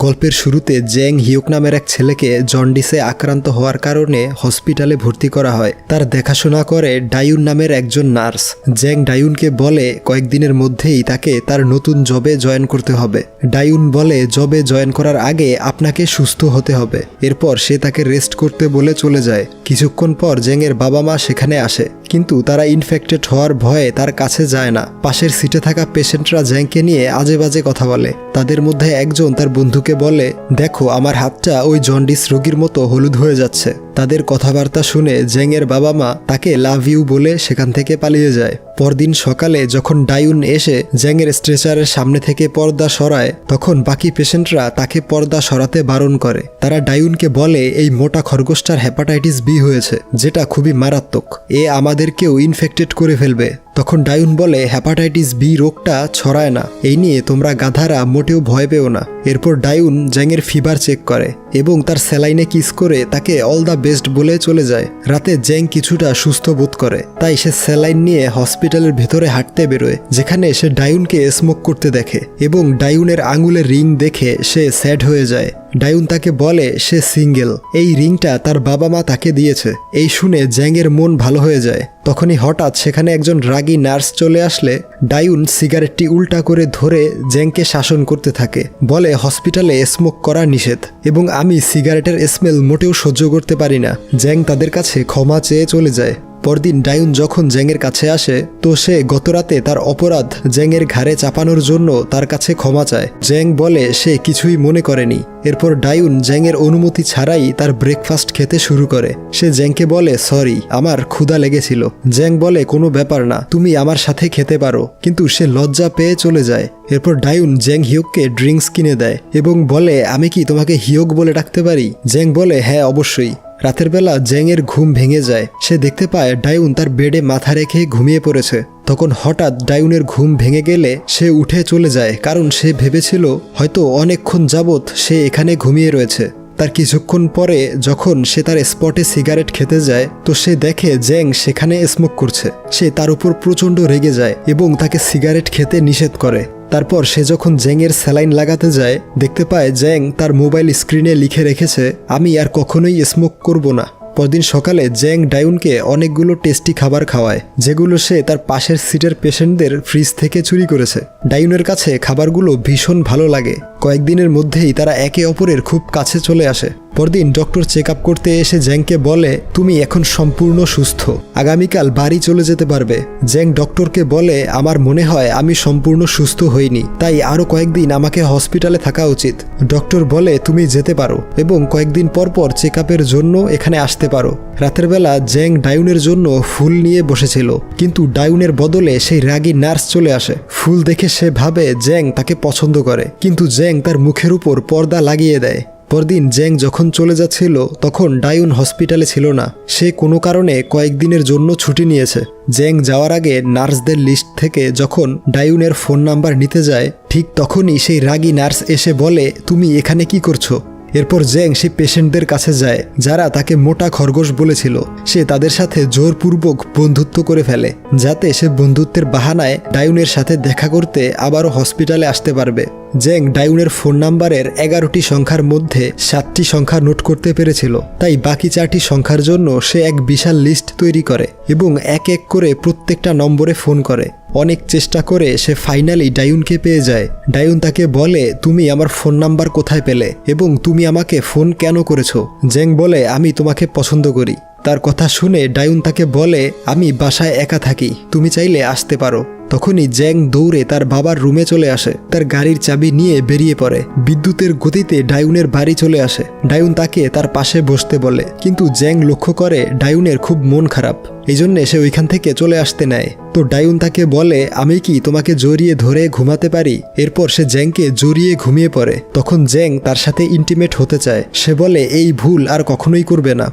গল্পের শুরুতে জ্যাং হিওক নামের এক ছেলেকে জন্ডিসে আক্রান্ত হওয়ার কারণে হসপিটালে ভর্তি করা হয়। তার দেখাশোনা করে ডায়ুন নামের একজন নার্স। জ্যাং ডায়ুনকে বলে কয়েকদিনের মধ্যেই তাকে তার নতুন জবে জয়েন করতে হবে। ডায়ুন বলে জবে জয়েন করার আগে আপনাকে সুস্থ হতে হবে। এরপর সে তাকে রেস্ট করতে বলে চলে যায়। কিছুক্ষণ পর জ্যাংয়ের বাবা মা সেখানে আসে, কিন্তু তারা ইনফেক্টেড হওয়ার ভয়ে তার কাছে যায় না। পাশের সিটে থাকা পেশেন্টরা জ্যাংকে নিয়ে আজে বাজে কথা বলে। তাদের মধ্যে একজন তার বন্ধুকে বলে, দেখো আমার হাতটা ওই জন্ডিস রোগীর মতো হলুদ হয়ে যাচ্ছে। তাদের কথাবার্তা শুনে জ্যাংয়ের বাবা মা তাকে লাভ ইউ বলে সেখান থেকে পালিয়ে যায়। পরদিন সকালে যখন ডায়ুন এসে জ্যাংয়ের স্ট্রেচারের সামনে থেকে পর্দা সরায়, তখন বাকি পেশেন্টরা তাকে পর্দা সরাতে বারণ করে। তারা ডায়ুনকে বলে এই মোটা খরগোশটার হেপাটাইটিস বি হয়েছে, যেটা খুবই মারাত্মক। এ আমাদেরকেও ইনফেক্টেড করে ফেলবে। তখন ডায়ুন বলে হেপাটাইটিস বি রোগটা ছড়ায় না, এই নিয়ে তোমরা গাধারা মোটেও ভয় পেও না। এরপর ডায়ুন জ্যাংয়ের ফিভার চেক করে এবং তার স্যালাইনে কিস করে তাকে অল দ্য বেস্ট বলে চলে যায়। রাতে জ্যাং কিছুটা সুস্থ বোধ করে, তাই সে স্যালাইন নিয়ে হসপিটালের ভেতরে হাঁটতে বেরোয়, যেখানে সে ডায়ুনকে স্মোক করতে দেখে এবং ডায়ুনের আঙুলের রিং দেখে সে স্যাড হয়ে যায়। ডায়ুন তাকে বলে সে সিঙ্গেল, এই রিংটা তার বাবা মা তাকে দিয়েছে। এই শুনে জ্যাংয়ের মন ভালো হয়ে যায়। তখনই হঠাৎ সেখানে একজন রাগী নার্স চলে আসলে ডায়ুন সিগারেটটি উল্টা করে ধরে জ্যাংকে শাসন করতে থাকে। বলে হসপিটালে স্মোক করা নিষেধ এবং আমি সিগারেটের স্মেল মোটেও সহ্য করতে পারি না। জ্যাং তাদের কাছে ক্ষমা চেয়ে চলে যায়। পরদিন ডায়ুন যখন জ্যাংয়ের কাছে আসে, তো সে গতরাতে তার অপরাধ জ্যাংয়ের ঘাড়ে চাপানোর জন্য তার কাছে ক্ষমা চায়। জ্যাং বলে সে কিছুই মনে করেনি। এরপর ডায়ুন জ্যাংয়ের অনুমতি ছাড়াই তার ব্রেকফাস্ট খেতে শুরু করে। সে জ্যাংকে বলে সরি, আমার ক্ষুধা লেগেছিল। জ্যাং বলে কোনো ব্যাপার না, তুমি আমার সাথে খেতে পারো, কিন্তু সে লজ্জা পেয়ে চলে যায়। এরপর ডায়ুন জ্যাং হিওককে ড্রিঙ্কস কিনে দেয় এবং বলে আমি কি তোমাকে হিওক বলে ডাকতে পারি? জ্যাং বলে হ্যাঁ অবশ্যই। রাতের বেলা জ্যাংয়ের ঘুম ভেঙে যায়। সে দেখতে পায় ডায়ুন তার বেডে মাথা রেখে ঘুমিয়ে পড়েছে। তখন হঠাৎ ডায়ুনের ঘুম ভেঙে গেলে সে উঠে চলে যায়, কারণ সে ভেবেছিল হয়তো অনেকক্ষণ যাবৎ সে এখানে ঘুমিয়ে রয়েছে। তার কিছুক্ষণ পরে যখন সে তার স্পটে সিগারেট খেতে যায়, তো সে দেখে জ্যাং সেখানে স্মোক করছে। সে তার উপর প্রচণ্ড রেগে যায় এবং তাকে সিগারেট খেতে নিষেধ করে। তারপর সে যখন জ্যাংয়ের স্যালাইন লাগাতে যায়, দেখতে পায় জ্যাং তার মোবাইল স্ক্রিনে লিখে রেখেছে আমি আর কখনোই স্মোক করব না। পরদিন সকালে জ্যাং ডায়ুনকে অনেকগুলো টেস্টি খাবার খাওয়ায়, যেগুলো সে তার পাশের সিটের পেশেন্টদের ফ্রিজ থেকে চুরি করেছে। ডায়ুনের কাছে খাবারগুলো ভীষণ ভালো লাগে। কয়েকদিনের মধ্যেই তারা একে অপরের খুব কাছে চলে আসে। পরদিন ডক্টর চেক আপ করতে এসে জ্যাংকে বলে তুমি এখন সম্পূর্ণ সুস্থ, আগামীকাল বাড়ি চলে যেতে পারবে। জ্যাং ডক্টরকে বলে আমার মনে হয় আমি সম্পূর্ণ সুস্থ হইনি, তাই আরও কয়েকদিন আমাকে হসপিটালে থাকা উচিত। ডক্টর বলে তুমি যেতে পারো এবং কয়েকদিন পর পর চেক আপের জন্য এখানে আসতে পারো। রাতের বেলা জ্যাং ডায়ুনের জন্য ফুল নিয়ে বসেছিল, কিন্তু ডায়ুনের বদলে সেই রাগী নার্স চলে আসে। ফুল দেখে সে ভাবে জ্যাং তাকে পছন্দ করে, কিন্তু জ্যাং তার মুখের উপর পর্দা লাগিয়ে দেয়। পরদিন জ্যাং যখন চলে যাচ্ছিল, তখন ডায়ুন হসপিটালে ছিল না। সে কোনো কারণে কয়েকদিনের জন্য ছুটি নিয়েছে। জ্যাং যাওয়ার আগে নার্সদের লিস্ট থেকে যখন ডায়ুনের ফোন নাম্বার নিতে যায়, ঠিক তখনই সেই রাগী নার্স এসে বলে তুমি এখানে কি করছো? এরপর জ্যাং সেই পেশেন্টদের কাছে যায় যারা তাকে মোটা খরগোশ বলেছিল। সে তাদের সাথে জোরপূর্বক বন্ধুত্ব করে ফেলে, যাতে সে বন্ধুত্বের বাহানায় ডায়ুনের সাথে দেখা করতে আবারও হসপিটালে আসতে পারবে। জ্যাং ডায়ুনের ফোন নাম্বারের 11টি সংখ্যার মধ্যে 7টি সংখ্যা নোট করতে পেরেছিল, তাই বাকি 4টি সংখ্যার জন্য সে এক বিশাল লিস্ট তৈরি করে এবং এক এক করে প্রত্যেকটা নম্বরে ফোন করে। অনেক চেষ্টা করে সে ফাইনালি ডায়ুনকে পেয়ে যায়। ডায়ুন তাকে বলে তুমি আমার ফোন নাম্বার কোথায় পেলে এবং তুমি আমাকে ফোন কেন করেছো? জ্যাং বলে আমি তোমাকে পছন্দ করি। তার কথা শুনে ডায়ুন তাকে বলে আমি বাসায় একা থাকি, তুমি চাইলে আসতে পারো। তখনই জ্যাং দৌড়ে তার বাবার রুমে চলে আসে, তার গাড়ির চাবি নিয়ে বেরিয়ে পড়ে। বিদ্যুতের গতিতে ডায়ুনের বাড়ি চলে আসে। ডায়ুন তাকে তার পাশে বসতে বলে, কিন্তু জ্যাং লক্ষ্য করে ডায়ুনের খুব মন খারাপ, এই জন্যে সে ওইখান থেকে চলে আসতে নেয়। তো ডায়ুন তাকে বলে আমি কি তোমাকে জড়িয়ে ধরে ঘুমাতে পারি? এরপর সে জ্যাংকে জড়িয়ে ঘুমিয়ে পড়ে। তখন জ্যাং তার সাথে ইন্টিমেট হতে চায়। সে বলে এই ভুল আর কখনোই করবে না।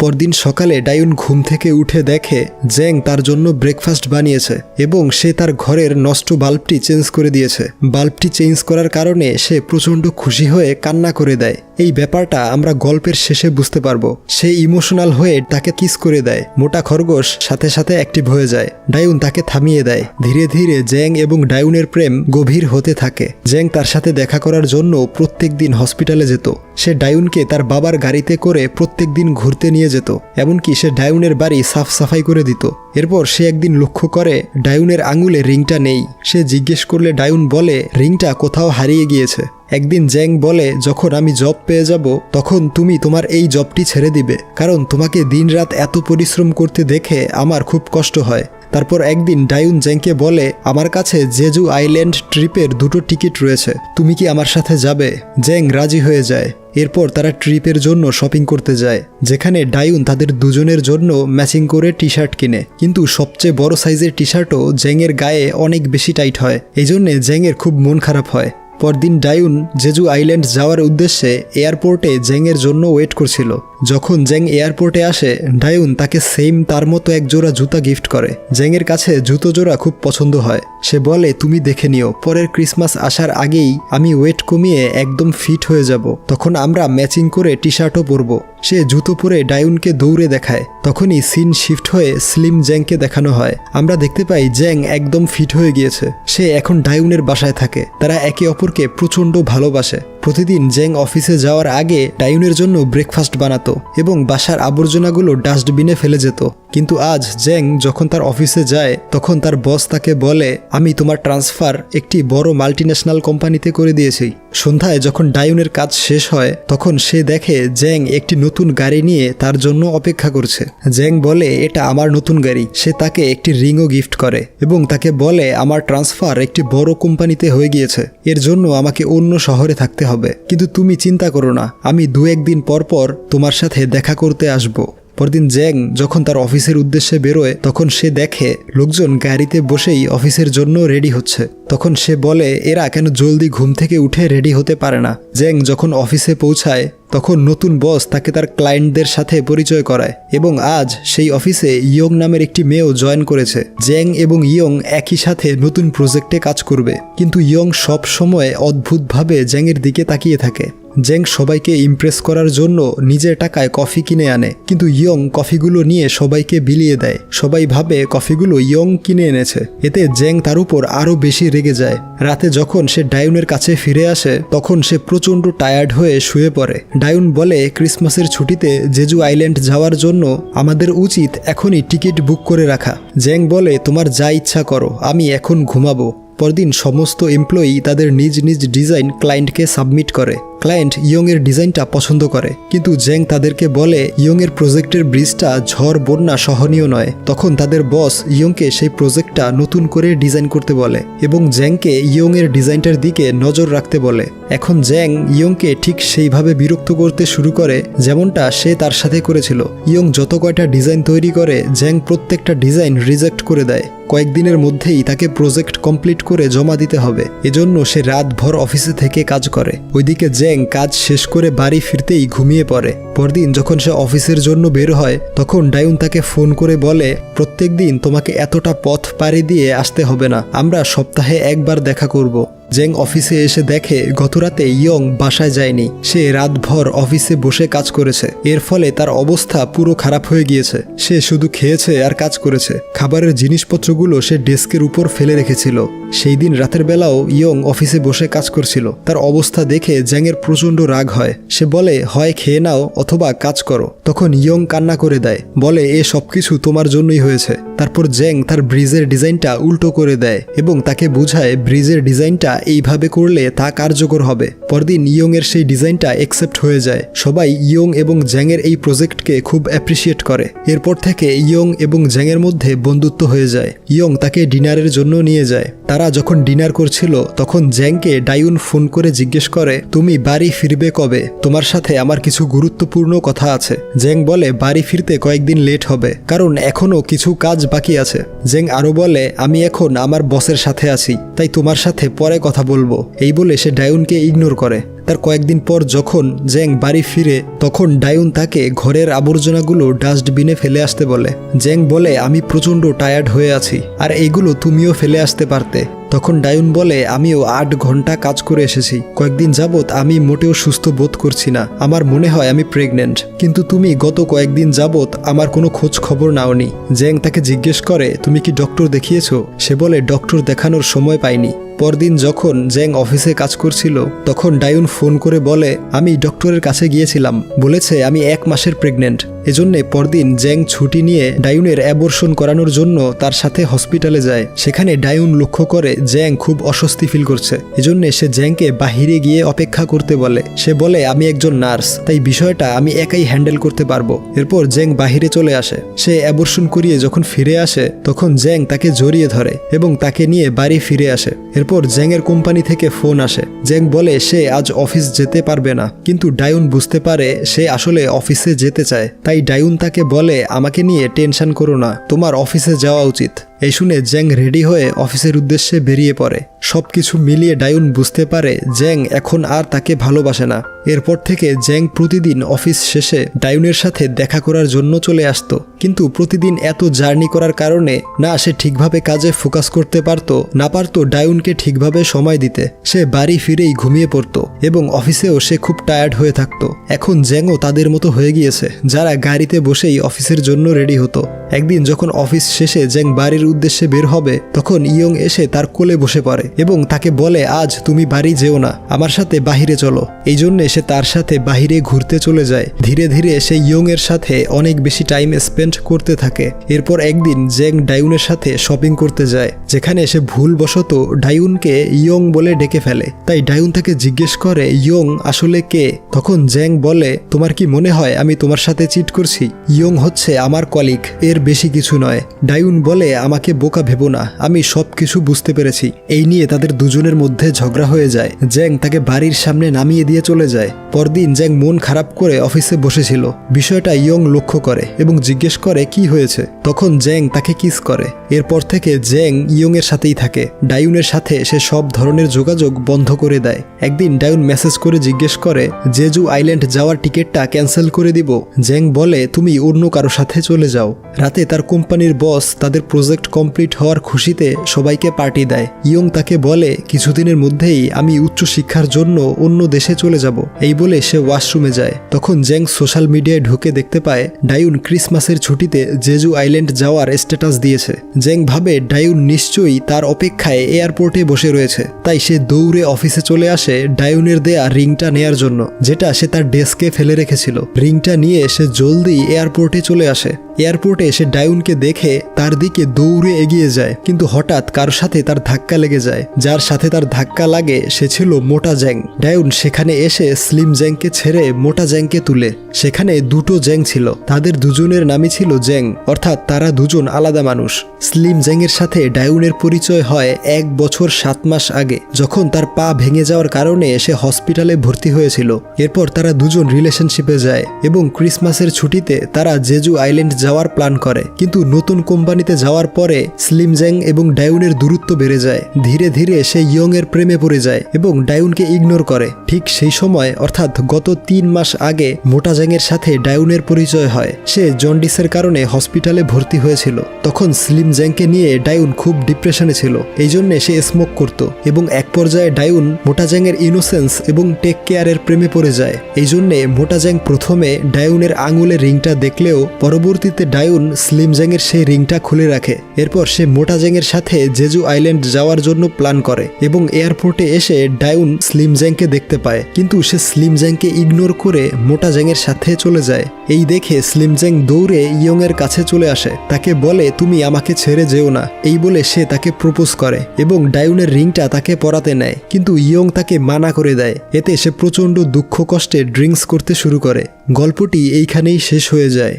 পরদিন সকালে ডায়ুন ঘুম থেকে উঠে দেখে জ্যাং তার জন্য ব্রেকফাস্ট বানিয়েছে এবং সে তার ঘরের নষ্ট বাল্বটি চেঞ্জ করে দিয়েছে। বাল্বটি চেঞ্জ করার কারণে সে প্রচণ্ড খুশি হয়ে কান্না করে দেয়। এই ব্যাপারটা আমরা গল্পের শেষে বুঝতে পারবো। সে ইমোশনাল হয়ে তাকে কিস করে দেয়। মোটা খরগোশ সাথে সাথে অ্যাক্টিভ হয়ে যায়। ডায়ুন তাকে থামিয়ে দেয়। ধীরে ধীরে জ্যাং এবং ডায়ুনের প্রেম গভীর হতে থাকে। জ্যাং তার সাথে দেখা করার জন্য প্রত্যেক দিন হসপিটালে যেত। সে ডায়ুনকে তার বাবার গাড়িতে করে প্রত্যেক দিন ঘুরতে নিয়ে যেত। এমনকি সে ডায়ুনের বাড়ি সাফ সাফাই করে দিত। এরপর সে একদিন লক্ষ্য করে ডায়ুনের আঙুলে রিংটা নেই। সে জিজ্ঞেস করলে ডায়ুন বলে রিংটা কোথাও হারিয়ে গিয়েছে। একদিন জ্যাং বলে যখন আমি জব পেয়ে যাব তখন তুমি তোমার এই জবটি ছেড়ে দিবে, কারণ তোমাকে দিনরাত এত পরিশ্রম করতে দেখে আমার খুব কষ্ট হয়। তারপর একদিন ডায়ুন জ্যাংকে বলে আমার কাছে জেজু আইল্যান্ড ট্রিপের 2টো টিকিট রয়েছে, তুমি কি আমার সাথে যাবে? জ্যাং রাজি হয়ে যায়। এরপর তারা ট্রিপের জন্য শপিং করতে যায়, যেখানে ডায়ুন তাদের দুজনের জন্য ম্যাচিং করে টি শার্ট কিনে। কিন্তু সবচেয়ে বড় সাইজের টি শার্টও জ্যাংয়ের গায়ে অনেক বেশি টাইট হয়। এই জন্যে জ্যাংয়ের খুব মন খারাপ হয়। পরদিন ডায়ুন জেজু আইল্যান্ড যাওয়ার উদ্দেশ্যে এয়ারপোর্টে জ্যাংয়ের জন্য ওয়েট করছিল। যখন জ্যাং এয়ারপোর্টে আসে ডায়ুন তাকে সেম তার মতো এক জোড়া জুতা গিফট করে। জ্যাংয়ের কাছে জুতো জোড়া খুব পছন্দ হয়। সে বলে তুমি দেখে নিও, পরের ক্রিসমাস আসার আগেই আমি ওয়েট কমিয়ে একদম ফিট হয়ে যাব, তখন আমরা ম্যাচিং করে টি শার্টও পরবো। সে জুতো পরে ডায়ুনকে দৌড়ে দেখায়। তখনই সিন শিফট হয়ে স্লিম জ্যাংকে দেখানো হয়। আমরা দেখতে পাই জ্যাং একদম ফিট হয়ে গিয়েছে। সে এখন ডায়ুনের বাসায় থাকে। তারা একে অপরকে প্রচণ্ড ভালোবাসে। প্রতিদিন জ্যাং অফিসে যাওয়ার আগে ডায়ুনের জন্য ব্রেকফাস্ট বানাতো এবং বাসার আবর্জনাগুলো ডাস্টবিনে ফেলে যেত। কিন্তু আজ জ্যাং যখন তার অফিসে যায় তখন তার বস তাকে বলে আমি তোমার ট্রান্সফার একটি বড় মাল্টিন্যাশনাল কোম্পানিতে করে দিয়েছি। সন্ধ্যায় যখন ডায়ুনের কাজ শেষ হয় তখন সে দেখে জ্যাং একটি নতুন গাড়ি নিয়ে তার জন্য অপেক্ষা করছে। জ্যাং বলে এটা আমার নতুন গাড়ি। সে তাকে একটি রিংও গিফট করে এবং তাকে বলে আমার ট্রান্সফার একটি বড় কোম্পানিতে হয়ে গিয়েছে, এর জন্য আমাকে অন্য শহরে থাকতে হবে, কিন্তু তুমি চিন্তা করো না, আমি 2-1 দিন পর পর তোমার সাথে দেখা করতে আসবো। পরদিন জ্যাং যখন তার অফিসের উদ্দেশ্যে বেরোয় তখন সে দেখে লোকজন গাড়িতে বসেই অফিসের জন্য রেডি হচ্ছে। তখন সে বলে এরা কেন জলদি ঘুম থেকে উঠে রেডি হতে পারে না। জ্যাং যখন অফিসে পৌঁছায় তখন নতুন বস তাকে তার ক্লায়েন্টদের সাথে পরিচয় করায় এবং আজ সেই অফিসে ইয়ং নামের একটি মেয়েও জয়েন করেছে। জ্যাং এবং ইয়ং একই সাথে নতুন প্রজেক্টে কাজ করবে, কিন্তু ইয়ং সব সময় অদ্ভুতভাবে জ্যাংয়ের দিকে তাকিয়ে থাকে। জ্যাং সবাইকে ইমপ্রেস করার জন্য নিজের টাকায় কফি কিনে আনে, কিন্তু ইয়ং কফিগুলো নিয়ে সবাইকে বিলিয়ে দেয়। সবাই ভাবে কফিগুলো ইয়ং কিনে এনেছে। এতে জ্যাং তার উপর আরও বেশি রেগে যায়। রাতে যখন সে ডায়ুনের কাছে ফিরে আসে তখন সে প্রচণ্ড টায়ার্ড হয়ে শুয়ে পড়ে। ডায়ুন বলে ক্রিসমাসের ছুটিতে জেজু আইল্যান্ড যাওয়ার জন্য আমাদের উচিত এখনই টিকিট বুক করে রাখা। জ্যাং বলে তোমার যা ইচ্ছা করো, আমি এখন ঘুমাবো। পরদিন সমস্ত এমপ্লয়ি তাদের নিজ নিজ ডিজাইন ক্লায়েন্টকে সাবমিট করে। ক্লায়েন্ট ইয়ংয়ের ডিজাইনটা পছন্দ করে, কিন্তু জ্যাং তাদেরকে বলে ইয়ংয়ের প্রজেক্টের ব্রিজটা ঝড় বন্যা সহনীয় নয়। তখন তাদের বস ইয়ংকে সেই প্রজেক্টটা নতুন করে ডিজাইন করতে বলে এবং জ্যাংকে ইয়ংয়ের ডিজাইনটার দিকে নজর রাখতে বলে। এখন জ্যাং ইয়ংকে ঠিক সেইভাবে বিরক্ত করতে শুরু করে যেমনটা সে তার সাথে করেছিল। ইয়ং যত কয়টা ডিজাইন তৈরি করে জ্যাং প্রত্যেকটা ডিজাইন রিজেক্ট করে দেয়। কয়েকদিনের মধ্যেই তাকে প্রজেক্ট কমপ্লিট করে জমা দিতে হবে, এজন্য সে রাতভর অফিসে থেকে কাজ করে। ওইদিকে জ্যাং কাজ শেষ করে বাড়ি ফিরতেই ঘুমিয়ে পড়ে। পরদিন যখন সে অফিসের জন্য বের হয় তখন ডায়ুন তাকে ফোন করে বলে প্রত্যেক দিন তোমাকে এতটা পথ পাড়ি দিয়ে আসতে হবে না, আমরা সপ্তাহে একবার দেখা করব। জ্যাং অফিসে এসে দেখে গতরাতে ইয়ং বাসায় যায়নি। সে রাতভর অফিসে বসে কাজ করেছে। এর ফলে তার অবস্থা পুরো খারাপ হয়ে গিয়েছে। সে শুধু খেয়েছে আর কাজ করেছে। খাবারের জিনিসপত্রগুলো সে ডেস্কের উপর ফেলে রেখেছিল। সেই দিন রাতের বেলাও ইয়ং অফিসে বসে কাজ করছিল। তার অবস্থা দেখে জ্যাংয়ের প্রচণ্ড রাগ হয়। সে বলে হয় খেয়ে নাও অথবা কাজ করো। তখন ইয়ং কান্না করে দেয়, বলে এ সবকিছু তোমার জন্যই হয়েছে। তারপর জ্যাং তার ব্রিজের ডিজাইনটা উল্টো করে দেয় এবং তাকে বোঝায় ব্রিজের ডিজাইনটা এইভাবে করলে তা কার্যকর হবে। পরদিন ইয়ং এর সেই ডিজাইনটা অ্যাকসেপ্ট হয়ে যায়। সবাই ইয়ং এবং জ্যাংয়ের এই প্রজেক্টকে খুব অ্যাপ্রিসিয়েট করে। এরপর থেকে ইয়ং এবং জ্যাংয়ের মধ্যে বন্ধুত্ব হয়ে যায়। ইয়ং তাকে ডিনারের জন্য নিয়ে যায়। তারা যখন ডিনার করছিল তখন জ্যাংকে ডায়ুন ফোন করে জিজ্ঞেস করে তুমি বাড়ি ফিরবে কবে? তোমার সাথে আমার কিছু গুরুত্বপূর্ণ কথা আছে। জ্যাং বলে বাড়ি ফিরতে কয়েকদিন লেট হবে, কারণ এখনো কিছু কাজ বাকি আছে। জ্যাং আরো বলে আমি এখন আমার বসের সাথে আছি, তাই তোমার সাথে পরে কথা বলবো। এই বলে সে ডায়ুনকে ইগনোর করে। তার কয়েকদিন পর যখন জ্যাং বাড়ি ফিরে তখন ডায়ুন তাকে ঘরের আবর্জনাগুলো ডাস্টবিনে ফেলে আসতে বলে। জ্যাং বলে আমি প্রচণ্ড টায়ার্ড হয়ে আছি, আর এইগুলো তুমিও ফেলে আসতে পারতে। তখন ডায়ুন বলে আমিও 8 ঘন্টা কাজ করে এসেছি, কয়েকদিন যাবৎ আমি মোটেও সুস্থ বোধ করছি না, আমার মনে হয় আমি প্রেগনেন্ট, কিন্তু তুমি গত কয়েকদিন যাবৎ আমার কোনো খোঁজ খবর নাওনি। জ্যাং তাকে জিজ্ঞেস করে তুমি কি ডক্টর দেখিয়েছো? সে বলে ডক্টর দেখানোর সময় পাইনি। পরদিন যখন জ্যাং অফিসে কাজ করছিল তখন ডায়ুন ফোন করে বলে আমি ডক্টরের কাছে গিয়েছিলাম, বলেছে আমি 1 মাসের প্রেগনেন্ট। এজন্যে পরদিন জ্যাং ছুটি নিয়ে ডায়ুনের অ্যাবর্শন করানোর জন্য তার সাথে হসপিটালে যায়। সেখানে ডায়ুন লক্ষ্য করে জ্যাং খুব অস্বস্তি ফিল করছে, এজন্য সে জ্যাংকে বাহিরে গিয়ে অপেক্ষা করতে বলে। সে বলে আমি একজন নার্স, তাই বিষয়টা আমি একাই হ্যান্ডেল করতে পারবো। এরপর জ্যাং বাহিরে চলে আসে। সে অ্যাবর্শন করিয়ে যখন ফিরে আসে তখন জ্যাং তাকে জড়িয়ে ধরে এবং তাকে নিয়ে বাড়ি ফিরে আসে। এরপর জ্যাংয়ের কোম্পানি থেকে ফোন আসে। জ্যাং বলে সে আজ অফিস যেতে পারবে না, কিন্তু ডায়ুন বুঝতে পারে সে আসলে অফিসে যেতে চায়। তাই ডায়ুন তাকে বলে আমাকে নিয়ে টেনশন করো না, তোমার অফিসে যাওয়া উচিত। এই শুনে জ্যাং রেডি হয়ে অফিসের উদ্দেশ্যে বেরিয়ে পড়ে। সবকিছু মিলিয়ে ডায়ুন বুঝতে পারে জ্যাং এখন আর তাকে ভালোবাসে না। এরপর থেকে জ্যাং প্রতিদিন অফিস শেষে ডায়ুনের সাথে দেখা করার জন্য চলে আসতো, কিন্তু প্রতিদিন এত জার্নি করার কারণে না সে ঠিকভাবে কাজে ফোকাস করতে পারতো, না পারতো ডায়ুনকে ঠিকভাবে সময় দিতে। সে বাড়ি ফিরেই ঘুমিয়ে পড়তো এবং অফিসেও সে খুব টায়ার্ড হয়ে থাকতো। এখন জ্যাংও তাদের মতো হয়ে গিয়েছে, যারা গাড়িতে বসেই অফিসের জন্য রেডি হতো। একদিন যখন অফিস শেষে জ্যাং বাড়ির উদ্দেশ্যে বের হবে তখন ইয়ং এসে তার কোলে বসে পড়ে এবং তাকে বলে আজ তুমি বাড়ি যেও না, আমার সাথে বাহিরে চলো। এই জন্যে সে তার সাথে বাহিরে ঘুরতে চলে যায়। ধীরে ধীরে সে ইয়ং এর সাথে অনেক বেশি টাইম স্পেন্ড করতে থাকে। এরপর একদিন জ্যাং ডায়ুনের সাথে শপিং করতে যায়, যেখানে সে ভুলবশত ডায়ুনকে ইয়ং বলে ডেকে ফেলে। তাই ডায়ুন তাকে জিজ্ঞেস করে ইয়ং আসলে কে? তখন জ্যাং বলে তোমার কি মনে হয় আমি তোমার সাথে চিট করছি? ইয়ং হচ্ছে আমার কলিগ, এর বেশি কিছু নয়। ডায়ুন বলে আমাকে বোকা ভেবো না, আমি সব কিছু বুঝতে পেরেছি। এই নিয়ে তাদের দুজনের মধ্যে ঝগড়া হয়ে যায়। জ্যাং তাকে বাড়ির সামনে নামিয়ে দিয়ে চলে যায়। পরদিন জ্যাং মন খারাপ করে অফিসে বসেছিল। বিষয়টা ইয়ং লক্ষ্য করে এবং জিজ্ঞেস করে কি হয়েছে। তখন জ্যাং তাকে কিস করে। এরপর থেকে জ্যাং ইয়ং এর সাথেই থাকে। ডায়ুনের সাথে সে সব ধরনের যোগাযোগ বন্ধ করে দেয়। একদিন ডায়ুন মেসেজ করে জিজ্ঞেস করে জেজু আইল্যান্ড যাওয়ার টিকিটটা ক্যান্সেল করে দিব। জ্যাং বলে তুমি অন্য কারো সাথে চলে যাও। রাতে তার কোম্পানির বস তাদের প্রজেক্ট কমপ্লিট হওয়ার খুশিতে সবাইকে পার্টি দেয়। ইয়ং তাকে বলে কিছুদিনের মধ্যেই আমি উচ্চ শিক্ষার জন্য অন্য দেশে চলে যাব। এই বলে সে ওয়াশরুমে যায়। তখন জ্যাং সোশ্যাল মিডিয়ায় ঢুকে দেখতে পায় ডায়ুন ক্রিসমাসের ছুটিতে জেজু আইল্যান্ড যাওয়ার স্ট্যাটাস দিয়েছে। জ্যাং ভাবে ডায়ুন নিশ্চয়ই তার অপেক্ষায় এয়ারপোর্টে বসে রয়েছে। তাই সে দৌড়ে অফিসে চলে আসে ডায়ুনের দেয়া রিংটা নেয়ার জন্য, যেটা সে তার ডেস্কে ফেলে রেখেছিল। রিংটা নিয়ে সে জলদি এয়ারপোর্টে চলে আসে। এয়ারপোর্টে এসে ডায়ুনকে দেখে তার দিকে দৌড়ে এগিয়ে যায়, কিন্তু হঠাৎ কারোর সাথে তার ধাক্কা লেগে যায়। যার সাথে তার ধাক্কা লাগে সে ছিল মোটা জ্যাং। ডায়ুন সেখানে এসে স্লিম জ্যাংকে ছেড়ে মোটা জ্যাংকে তুলে। সেখানে দুটো জ্যাং ছিল, তাদের দুজনের নামই ছিল জ্যাং, অর্থাৎ তারা দুজন আলাদা মানুষ। স্লিম জ্যাংয়ের সাথে ডায়ুনের পরিচয় হয় 1 বছর 7 মাস আগে, যখন তার পা ভেঙে যাওয়ার কারণে সে হসপিটালে ভর্তি হয়েছিল। এরপর তারা দুজন রিলেশনশিপে যায় এবং ক্রিসমাসের ছুটিতে তারা জেজু আইল্যান্ড যাওয়ার প্ল্যান করে। কিন্তু নতুন কোম্পানিতে যাওয়ার পরে স্লিম জ্যাং এবং ডায়ুনের দূরত্ব বেড়ে যায়। ধীরে ধীরে সে ইয়ং এর প্রেমে পড়ে যায় এবং ডায়ুনকে ইগনোর করে। ঠিক সেই সময় অর্থাৎ গত 3 মাস আগে মোটা জ্যাংয়ের সাথে ডায়ুনের পরিচয় হয়। সে জন্ডিসের কারণে হসপিটালে ভর্তি হয়েছিল। তখন স্লিম জ্যাংকে নিয়ে ডায়ুন খুব ডিপ্রেশনে ছিল, এই জন্যে সে স্মোক করত এবং এক পর্যায়ে ডায়ুন মোটা জ্যাংয়ের ইনোসেন্স এবং টেক কেয়ারের প্রেমে পড়ে যায়। এই জন্যে মোটা জ্যাং প্রথমে ডায়ুনের আঙুলের রিংটা দেখলেও পরবর্তীতে ডায়ুন স্লিম জ্যাংয়ের সেই রিংটা খুলে রাখে। এরপর সে মোটা জ্যাংয়ের সাথে জেজু আইল্যান্ড যাওয়ার জন্য প্ল্যান করে এবং এয়ারপোর্টে এসে ডায়ুন স্লিম জ্যাংকে দেখতে পায়, কিন্তু সে স্লিম জ্যাংকে ইগনোর করে মোটা জ্যাংয়ের সাথে চলে যায়। এই দেখে স্লিম জ্যাং দৌড়ে ইয়ং এর কাছে চলে আসে, তাকে বলে তুমি আমাকে ছেড়ে যেও না। এই বলে সে তাকে প্রপোজ করে এবং ডায়ুনের রিংটা তাকে পরাতে নেয়, কিন্তু ইয়ং তাকে মানা করে দেয়। এতে সে প্রচণ্ড দুঃখ কষ্টে ড্রিঙ্কস করতে শুরু করে। গল্পটি এইখানেই শেষ হয়ে যায়।